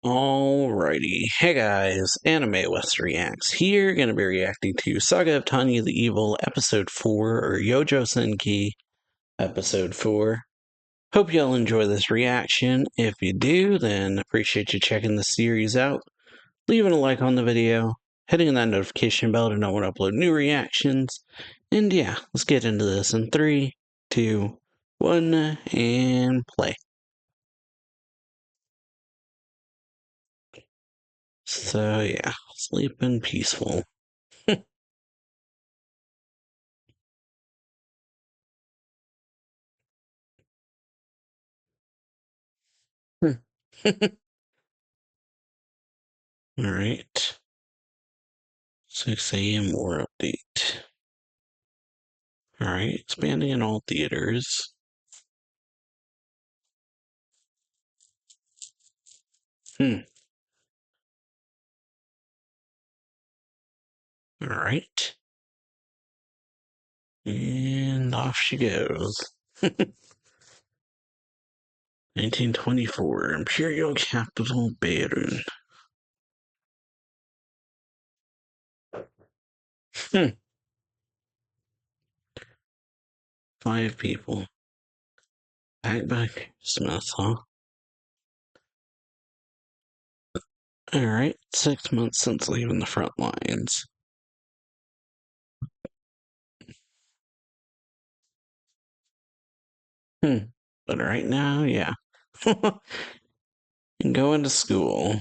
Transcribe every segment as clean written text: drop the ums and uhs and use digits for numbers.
Alrighty. Hey guys, AnimeWestReacts here, gonna be reacting to Saga of Tanya the Evil, Episode 4, or Yojo Senki, Episode 4. Hope y'all enjoy this reaction. If you do, then appreciate you checking the series out, leaving a like on the video, hitting that notification bell to know when I upload new reactions, and yeah, let's get into this in 3, 2, 1, and play. So yeah, sleeping peaceful. Alright. 6 a.m. war update. Alright, expanding in all theaters. Alright. And off she goes. 1924, Imperial Capital, Beirut. 5 people. Backpack Smith, huh? Alright, 6 months since leaving the front lines. But right now, yeah. Going to school.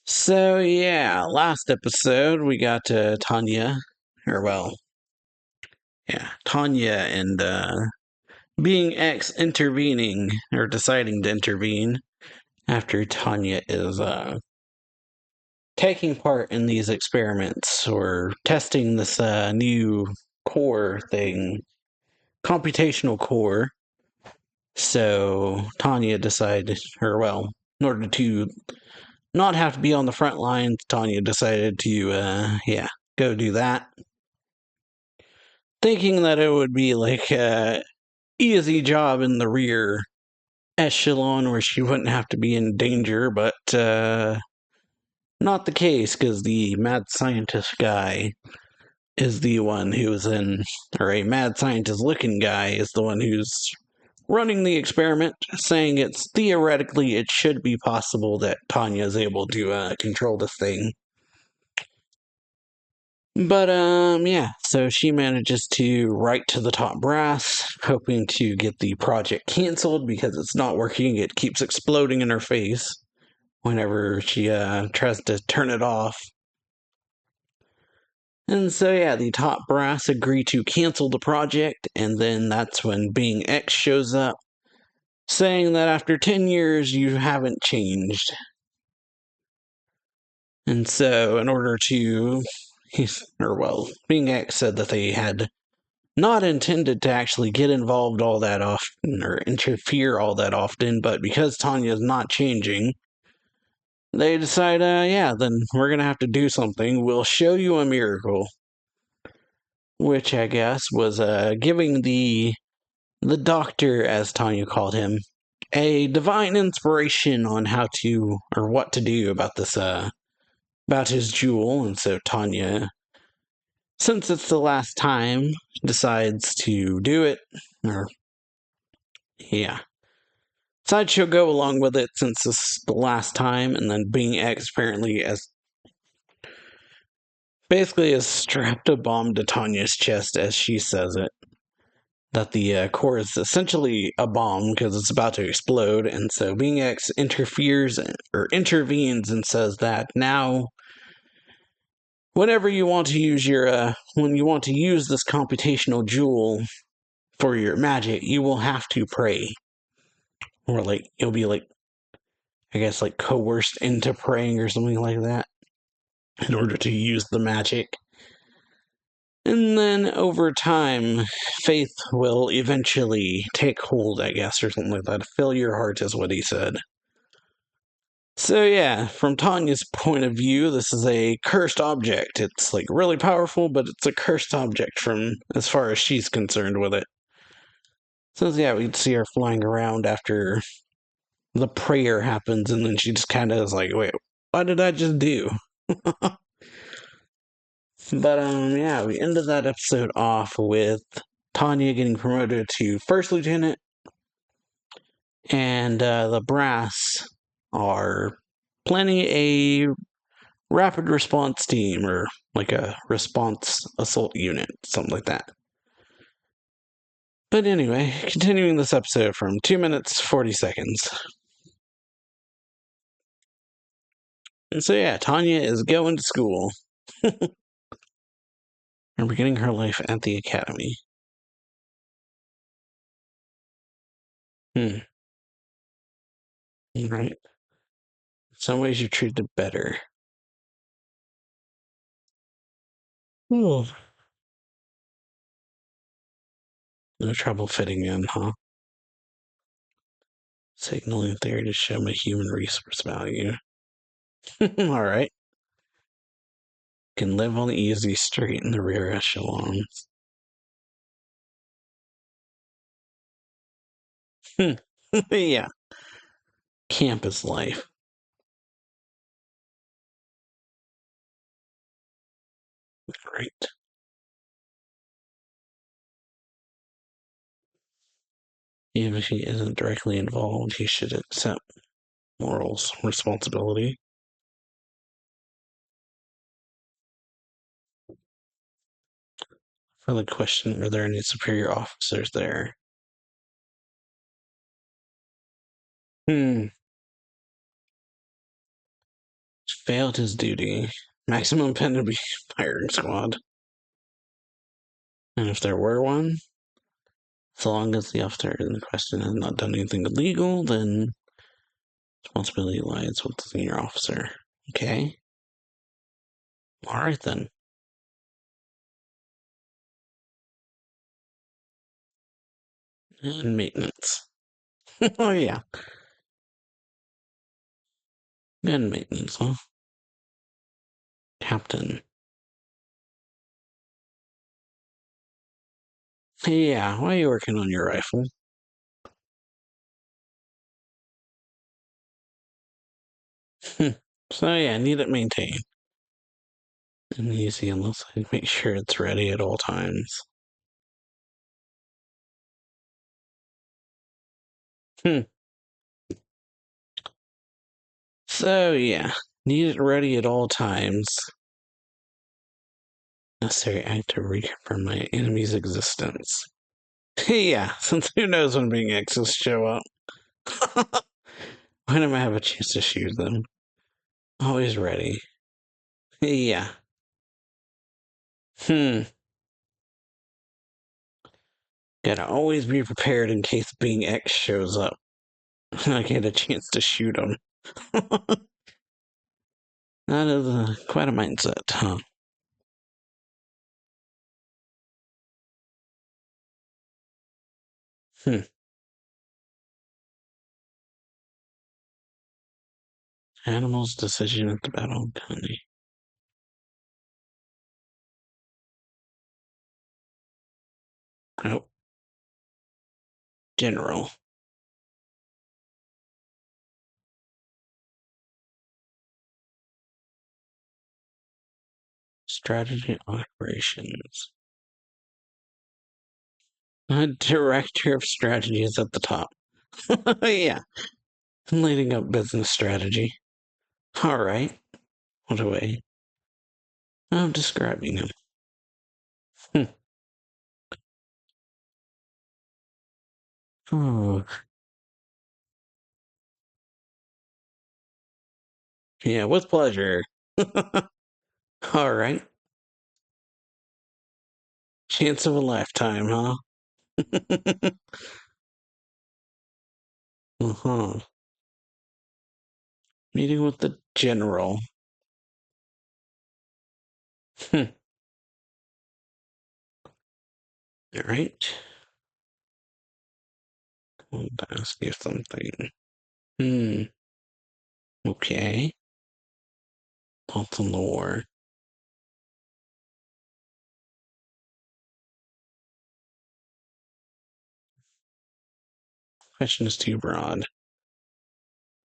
So, yeah, last episode we got Tanya, or well, yeah, Tanya and Being X intervening, or deciding to intervene, after Tanya is taking part in these experiments, or testing this new core thing, computational core. So, Tanya decided, or well, in order to not have to be on the front lines, Tanya decided to, yeah, go do that. Thinking that it would be like a easy job in the rear echelon where she wouldn't have to be in danger, but not the case, because the mad scientist guy is the one who's in, or a mad scientist looking guy is the one who's running the experiment, saying it's theoretically it should be possible that Tanya is able to control this thing. But, yeah, so she manages to write to the top brass, hoping to get the project canceled because it's not working. It keeps exploding in her face whenever she, tries to turn it off. And so, yeah, the top brass agree to cancel the project, and then that's when Being X shows up, saying that after 10 years, you haven't changed. And so, in order to, Being X said that they had not intended to actually get involved all that often or interfere all that often, but because Tanya's not changing, they decide, yeah, then we're gonna have to do something. We'll show you a miracle. Which I guess was giving the doctor, as Tanya called him, a divine inspiration on how to or what to do about this about his jewel. And so Tanya, since it's the last time, decides to do it. Or yeah, decides she'll go along with it since this is the last time. And then Being X apparently as basically has strapped a bomb to Tanya's chest, as she says it. That the core is essentially a bomb because it's about to explode, and so Being X interferes or intervenes and says that now, whenever you want to use your when you want to use this computational jewel for your magic, you will have to pray, or like you'll be like, I guess like coerced into praying or something like that in order to use the magic. And then over time, faith will eventually take hold, I guess, or something like that. Fill your heart is what he said. So yeah, from Tanya's point of view, this is a cursed object. It's like really powerful, but it's a cursed object from as far as she's concerned with it. So yeah, we'd see her flying around after the prayer happens, and then she just kind of is like, wait, what did I just do? But yeah, we ended that episode off with Tanya getting promoted to first lieutenant, and the brass are planning a rapid response team, or like a response assault unit, something like that. But anyway, continuing this episode from 2 minutes 40 seconds. And so yeah, Tanya is going to school and beginning her life at the academy. Hmm. Right. In some ways you're treated better. Ooh. No trouble fitting in, huh? Signaling there to show my human resource value. Alright. Can live on the easy street in the rear echelons. Yeah. Campus life. Great. Even if he isn't directly involved, he should accept morals responsibility. For the question, are there any superior officers there? Failed his duty. Maximum penalty firing squad. And if there were one, so long as the officer in question has not done anything illegal, then responsibility lies with the senior officer. Okay. Alright then. And maintenance. Oh yeah. And maintenance, huh? Captain. Yeah, why are you working on your rifle? So yeah, need it maintained. And easy unless I make sure it's ready at all times. Hmm. So yeah, need it ready at all times. Necessary act to reconfirm my enemy's existence. Yeah, since who knows when being X's show up. When am I have a chance to shoot them? Always ready. Yeah. Hmm. Gotta always be prepared in case being X shows up. I get a chance to shoot him. That is quite a mindset, huh? Hmm. Animal's decision at the battle of Kanye. Oh. General. Strategy operations. Director of strategy is at the top. Yeah. Leading up business strategy. Alright. What a way of describing him. Oh. Yeah, with pleasure. Alright. Chance of a lifetime, huh? Uh-huh. Meeting with the general. Alright. I want to ask you something. Hmm. Okay. Thoughts on the war. Question is too broad.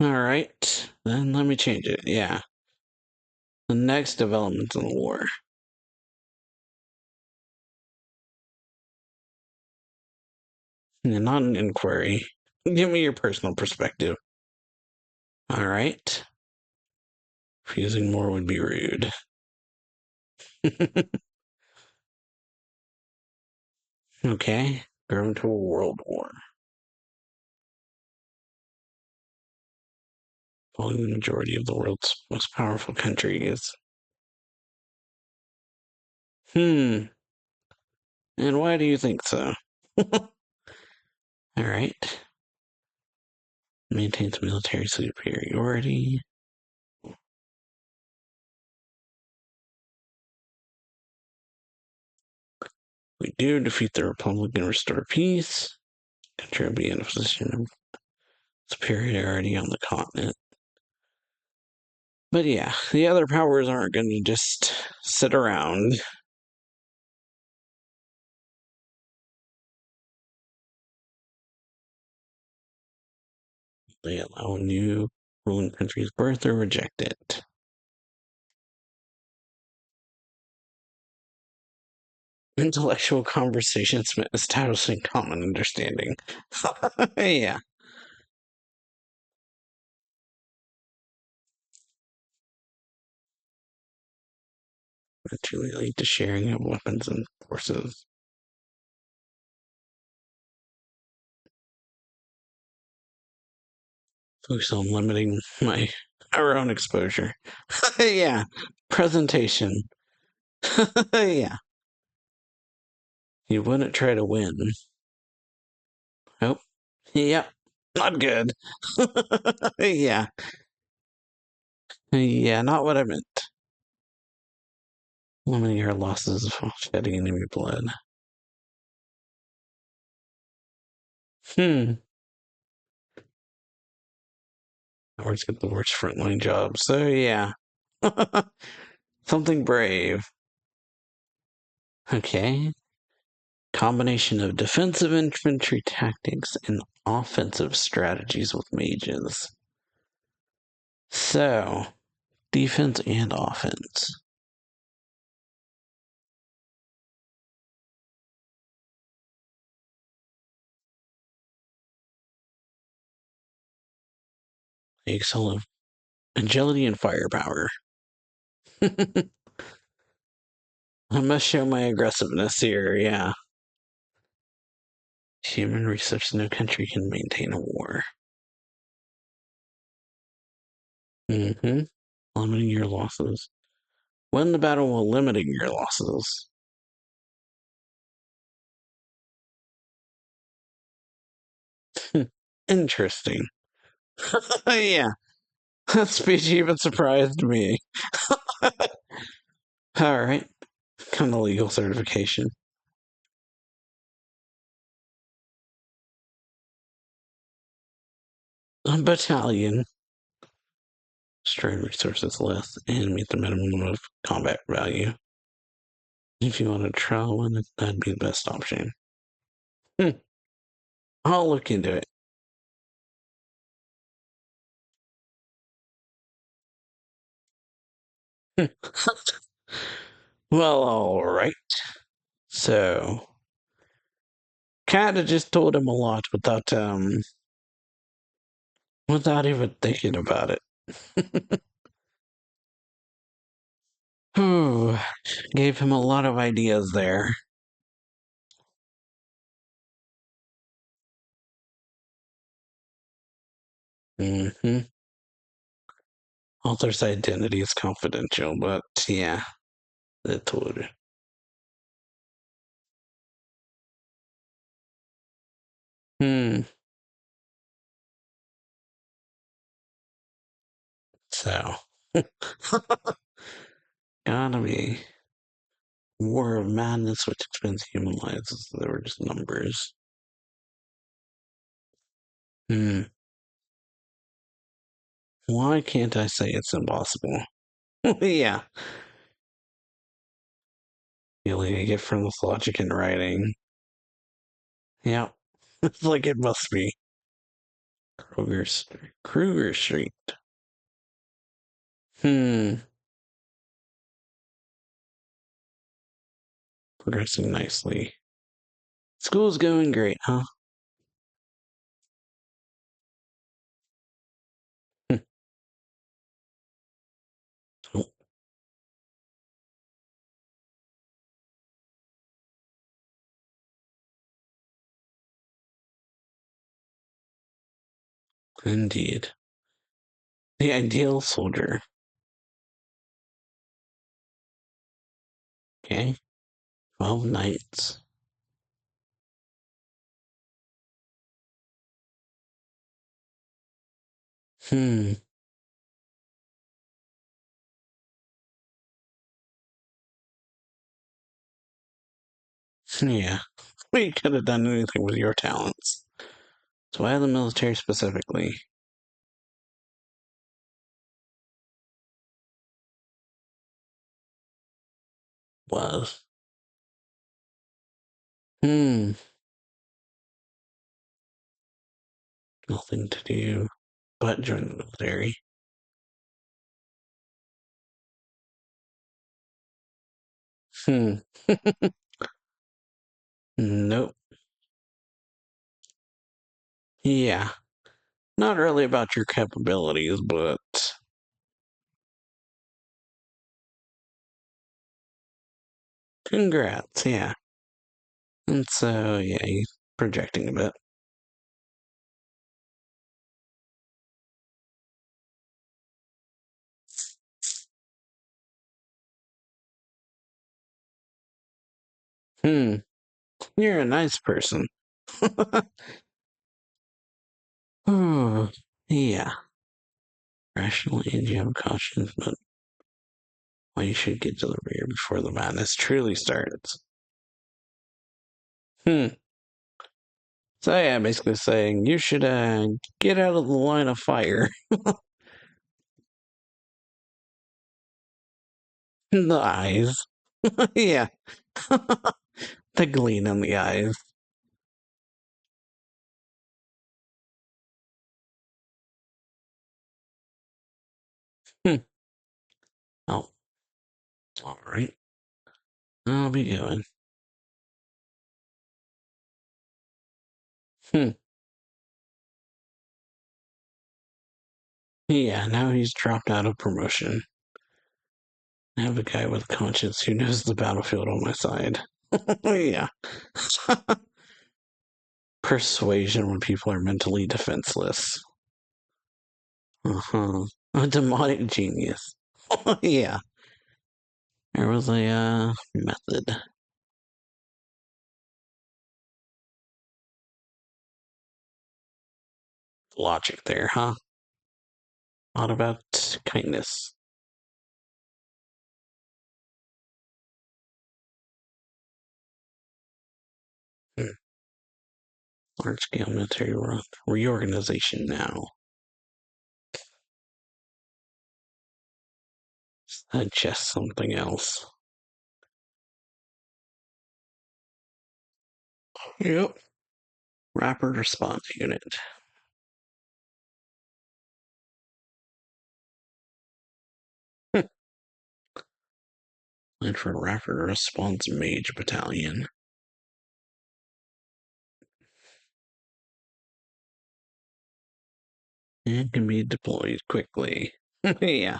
Alright, then let me change it. Yeah. The next development in the war. Yeah, not an inquiry. Give me your personal perspective. Alright. Refusing more would be rude. Okay. Grow into a world war. Only the majority of the world's most powerful countries. Hmm. And why do you think so? Alright. Maintains military superiority. We do defeat the Republic and restore peace. Country will be in a position of superiority on the continent. But yeah, the other powers aren't going to just sit around. They allow a new ruling country's birth or reject it. Intellectual conversations establishing common understanding. Yeah. To lead to sharing of weapons and forces. Focus on limiting our own exposure. Yeah. Presentation. Yeah. You wouldn't try to win. Nope. Yep. Not good. Yeah. Yeah, not what I meant. Limiting our losses while shedding enemy blood. Hmm. Ours get the worst frontline job. So yeah. Something brave. Okay. Combination of defensive infantry tactics and offensive strategies with mages. So, defense and offense. Excellent. Agility and firepower. I must show my aggressiveness here, yeah. Human research, no country can maintain a war. Mm-hmm. Limiting your losses. Win the battle while limiting your losses. Interesting. Yeah. That speech even surprised me. Alright. Kind of legal certification. A battalion. Strain resources less and meet the minimum of combat value. If you want to try one, that'd be the best option. I'll look into it. Well, alright. So, kinda just told him a lot without even thinking about it. Whew. Gave him a lot of ideas there. Mm-hmm. Author's identity is confidential, but yeah, that would. Hmm. So, gotta be War of Madness, which expends human lives. They were just numbers. Hmm. Why can't I say it's impossible? Yeah. Feeling I get from this logic in writing. Yeah. It's like it must be. Kruger Street. Hmm. Progressing nicely. School's going great, huh? Hmm. Oh, indeed. The ideal soldier. Okay. 12 knights. Hmm. Yeah. We could have done anything with your talents. So why the military specifically was. Hmm. Nothing to do but join the military. Hmm. Nope. Yeah. Not really about your capabilities, but congrats. Yeah. And so, yeah, he's projecting a bit. Hmm. You're a nice person. Hmm. Yeah. Rational age, you have cautions, but why you should get to the rear before the madness truly starts. Hmm. So yeah, basically saying you should get out of the line of fire. The eyes. Yeah. The gleam in the eyes. Hmm. Oh, all right. I'll be going. Hmm. Yeah, now he's dropped out of promotion. I have a guy with conscience who knows the battlefield on my side. Yeah. Persuasion when people are mentally defenseless. Uh-huh. A demonic genius. Yeah. There was a method. Logic there, huh? Not about kindness. Hmm. Large scale military reorganization now. Just something else. Yep. Rapid response unit. And for rapid response mage battalion. It can be deployed quickly. Yeah.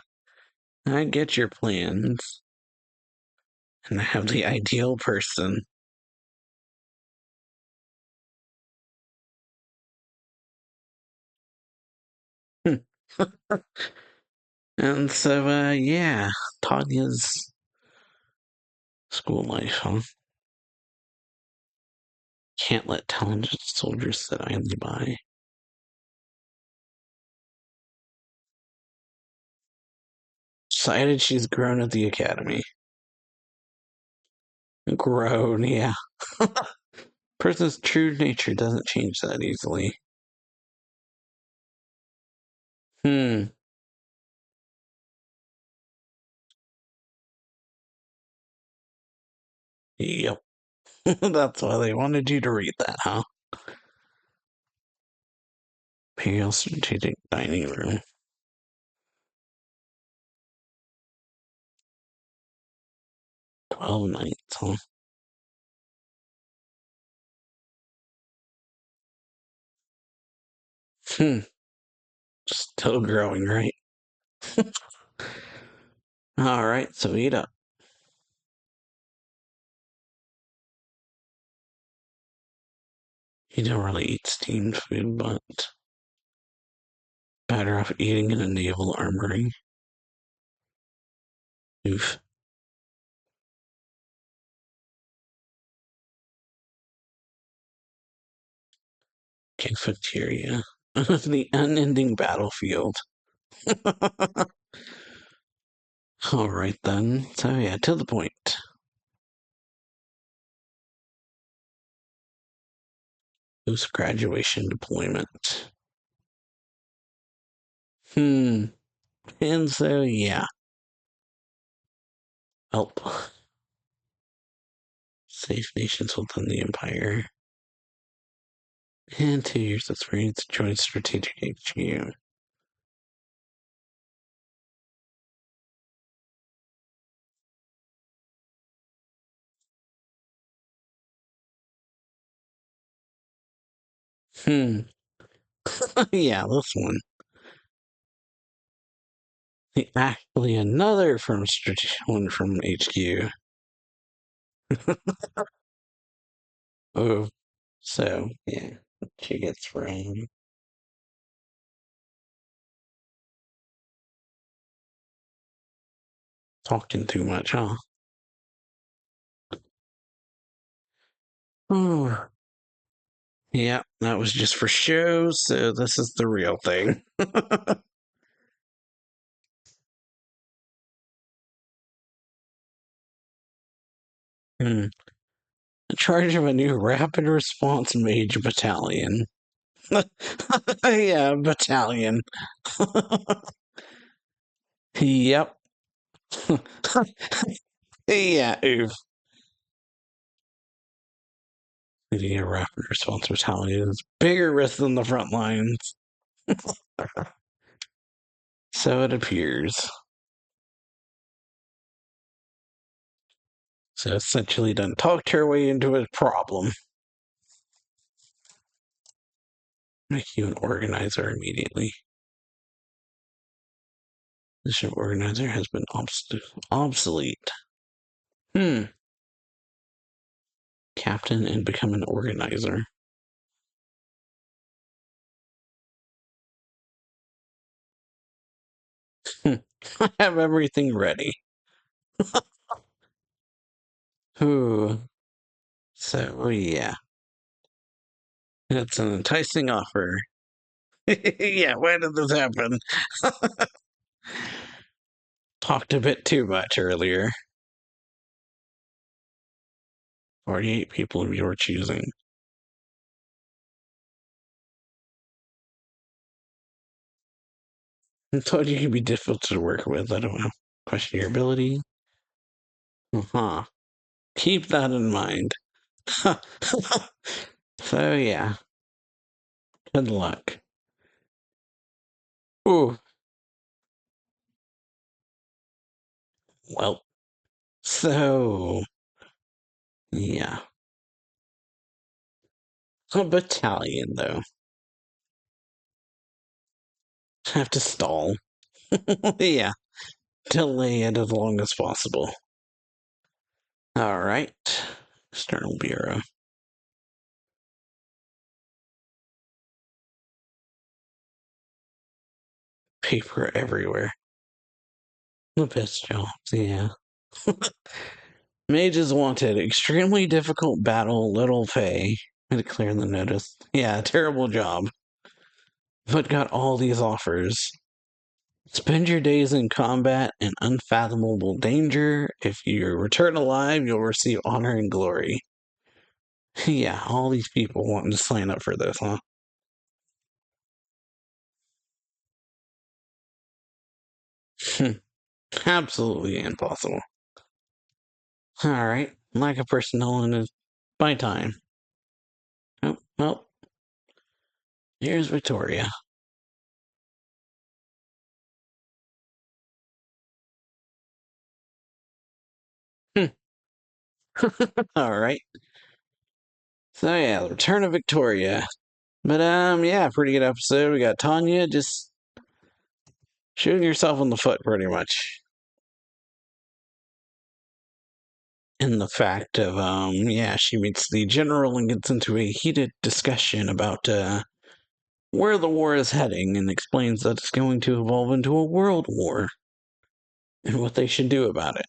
I get your plans. And I have the ideal person. And so, yeah, Tanya's school life, huh? Can't let talented soldiers sit idly by. Decided she's grown at the academy. Grown, yeah. Person's true nature doesn't change that easily. Hmm. Yep. That's why they wanted you to read that, huh? Imperial Strategic Dining Room. $12 nights, huh? Hmm. Still growing, right? Alright, so eat up. You don't really eat steamed food, but better off eating in a naval armory. Oof. Cafeteria. The unending battlefield. Alright then. So yeah, to the point. Post-graduation deployment. Hmm. And so yeah. Help. Safe nations within the Empire. And 2 years experience joint strategic HQ. Hmm. Yeah, this one. Actually, another from one from HQ. Oh, so yeah, she gets thrown. Talking too much, huh? Oh, yeah, that was just for show. So this is the real thing. Hmm. In charge of a new rapid response mage battalion. Yeah, battalion. Yep. Yeah, oof. Leading a rapid response battalion is bigger risk than the front lines. So it appears. So essentially done talked her way into a problem. Make you an organizer immediately. This organizer has been obsolete. Hmm. Captain and become an organizer. I have everything ready. Ooh. So, yeah. It's an enticing offer. Yeah, when did this happen? Talked a bit too much earlier. 48 people of your choosing. I told you could be difficult to work with. I don't know. Question your ability. Uh-huh. Keep that in mind. So, yeah. Good luck. Ooh. Well. So, yeah. A battalion, though. Have to stall. Yeah. Delay it as long as possible. Alright. External Bureau. Paper everywhere. The best jobs, yeah. Mages wanted. Extremely difficult battle, little pay. I declare the notice. Yeah, terrible job. But got all these offers. Spend your days in combat and unfathomable danger. If you return alive, you'll receive honor and glory. Yeah, all these people wanting to sign up for this, huh? Absolutely impossible. Alright, lack of personnel and by time. Oh, well, Here's Victoria. All right. So yeah, the return of Victoria. But yeah, pretty good episode. We got Tanya just shooting herself in the foot, pretty much. In the fact of yeah, she meets the general and gets into a heated discussion about where the war is heading, and explains that it's going to evolve into a world war and what they should do about it.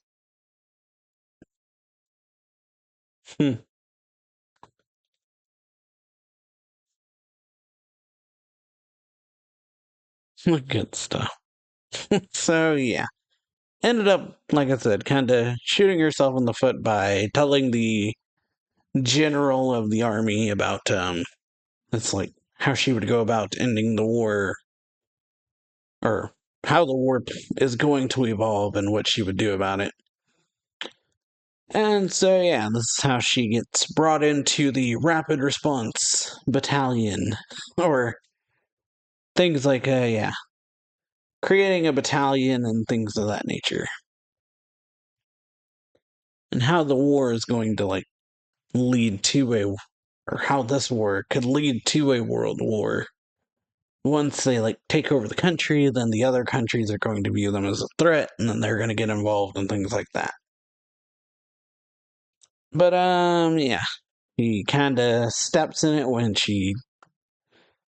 Hmm. Good stuff. So yeah, ended up, like I said, kind of shooting herself in the foot by telling the general of the army about it's like how she would go about ending the war, or how the war is going to evolve and what she would do about it. And so yeah, this is how she gets brought into the rapid response battalion, or things like yeah, creating a battalion and things of that nature, and how the war is going to like lead to a, or how this war could lead to a world war. Once they like take over the country, then the other countries are going to view them as a threat, and then they're going to get involved in things like that. But yeah, he kind of steps in it when she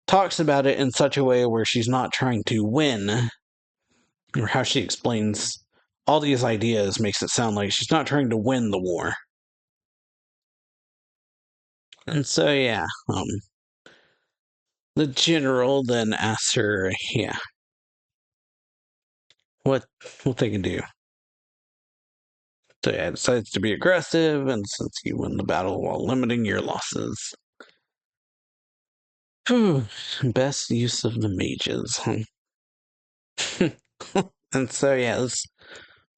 talks about it in such a way where she's not trying to win, or how she explains all these ideas makes it sound like she's not trying to win the war. And so yeah, the general then asks her, yeah, what they can do. So yeah, decides to be aggressive, and since you win the battle while limiting your losses. Whew, best use of the mages, huh? And so yeah, this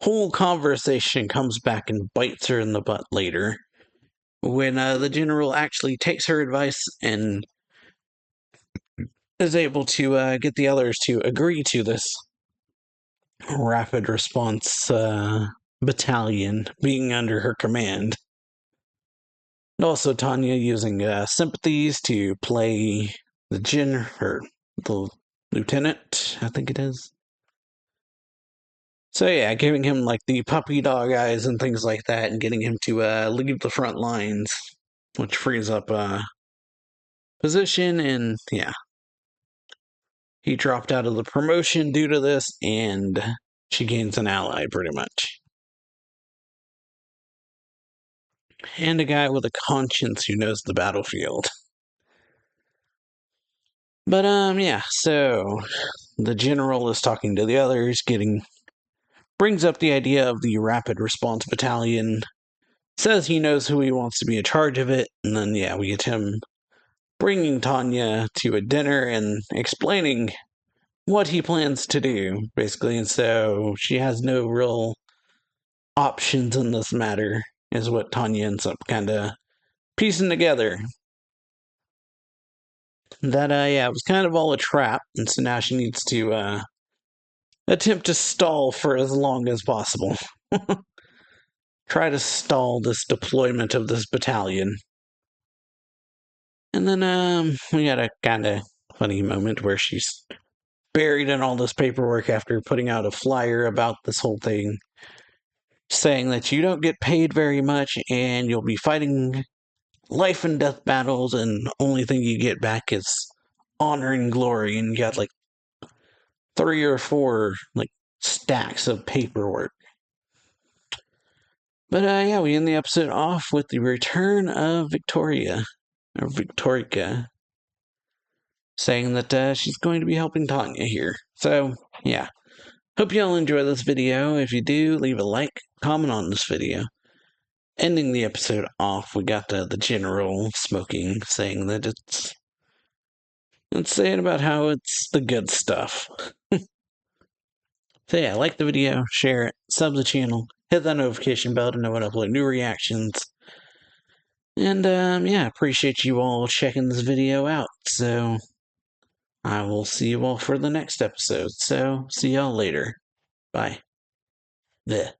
whole conversation comes back and bites her in the butt later, when the general actually takes her advice and is able to get the others to agree to this rapid response battalion being under her command. And also Tanya using sympathies to play the lieutenant, I think it is. So yeah, giving him like the puppy dog eyes and things like that, and getting him to leave the front lines, which frees up position. And yeah, he dropped out of the promotion due to this, and she gains an ally pretty much, and a guy with a conscience who knows the battlefield. But yeah, so the general is talking to the others, brings up the idea of the rapid response battalion, says he knows who he wants to be in charge of it, and then yeah, we get him bringing Tanya to a dinner and explaining what he plans to do, basically. And so she has no real options in this matter, is what Tanya ends up kind of piecing together. That, yeah, it was kind of all a trap, and so now she needs to attempt to stall for as long as possible. Try to stall this deployment of this battalion. And then we got a kind of funny moment where she's buried in all this paperwork after putting out a flyer about this whole thing, saying that you don't get paid very much and you'll be fighting life and death battles, and the only thing you get back is honor and glory. And you got like 3 or 4 like stacks of paperwork. But yeah, we end the episode off with the return of Victoria, or Victorica, saying that she's going to be helping Tanya here. So yeah, hope you all enjoy this video. If you do, leave a like, comment on this video. Ending the episode off, we got the general smoking, saying that it's saying about how it's the good stuff. So yeah, like the video, share it, sub the channel, hit that notification bell to know when I upload new reactions. And yeah, appreciate you all checking this video out. So I will see you all for the next episode. So, see y'all later. Bye. Bleh.